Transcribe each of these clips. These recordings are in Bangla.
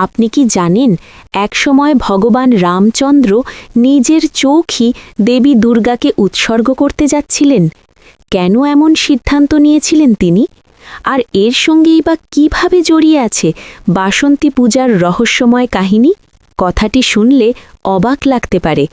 আপনি কি জানেন একসময় ভগবান রামচন্দ্র নিজের চোখই দেবী দুর্গাকে উৎসর্গ করতে যাচ্ছিলেন? কেন এমন সিদ্ধান্ত নিয়েছিলেন তিনি? আর এর সঙ্গেই বা কিভাবে জড়িয়ে আছে বাসন্তী পূজার রহস্যময় কাহিনী? কথাটি শুনলে অবাক লাগতে পারে।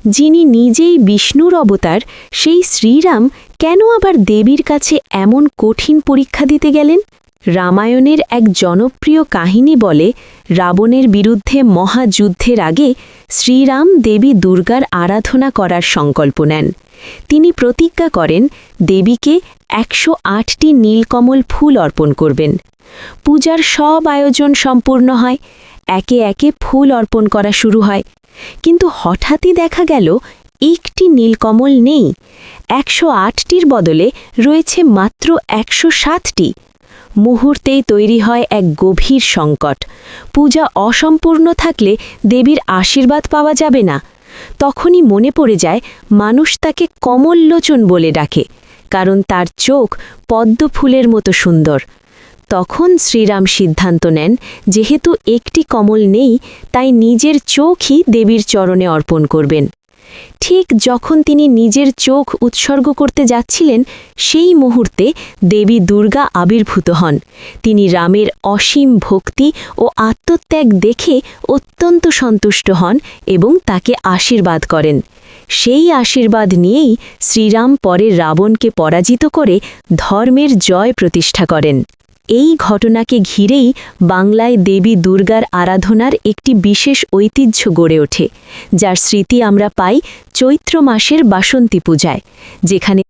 যিনি নিজেই বিষ্ণুর অবতার, সেই শ্রীরাম কেন আবার দেবীর কাছে এমন কঠিন পরীক্ষা দিতে গেলেন? রামায়ণের এক জনপ্রিয় কাহিনী বলে, রাবণের বিরুদ্ধে মহাযুদ্ধের আগে শ্রীরাম দেবী দুর্গার আরাধনা করার সংকল্প নেন। তিনি প্রতিজ্ঞা করেন দেবীকে ১০৮টি নীলকমল ফুল অর্পণ করবেন। পূজার সব আয়োজন সম্পূর্ণ হয়, একে একে ফুল অর্পণ করা শুরু হয়। কিন্তু হঠাৎই দেখা গেল একটি নীলকমল নেই। ১০৮টির বদলে রয়েছে মাত্র ১০৭টি। মুহূর্তেই তৈরি হয় এক গভীর সংকট। পূজা অসম্পূর্ণ থাকলে দেবীর আশীর্বাদ পাওয়া যাবে না। তখনই মনে পড়ে যায় মানুষ তাকে কমললোচন বলে ডাকে, কারণ তার চোখ পদ্ম ফুলের মতো সুন্দর। তখন শ্রীরাম সিদ্ধান্ত নেন, যেহেতু একটি কমল নেই, তাই নিজের চোখই দেবীর চরণে অর্পণ করবেন। ঠিক যখন তিনি নিজের চোখ উৎসর্গ করতে যাচ্ছিলেন, সেই মুহূর্তে দেবী দুর্গা আবির্ভূত হন। তিনি রামের অসীম ভক্তি ও আত্মত্যাগ দেখে অত্যন্ত সন্তুষ্ট হন এবং তাকে আশীর্বাদ করেন। সেই আশীর্বাদ নিয়েই শ্রীরাম পরে রাবণকে পরাজিত করে ধর্মের জয় প্রতিষ্ঠা করেন। এই ঘটনাকে ঘিরেই বাংলায় দেবী দুর্গার আরাধনার একটি বিশেষ ঐতিহ্য গড়ে ওঠে, যার স্মৃতি আমরা পাই চৈত্র মাসের বাসন্তী পূজায়, যেখানে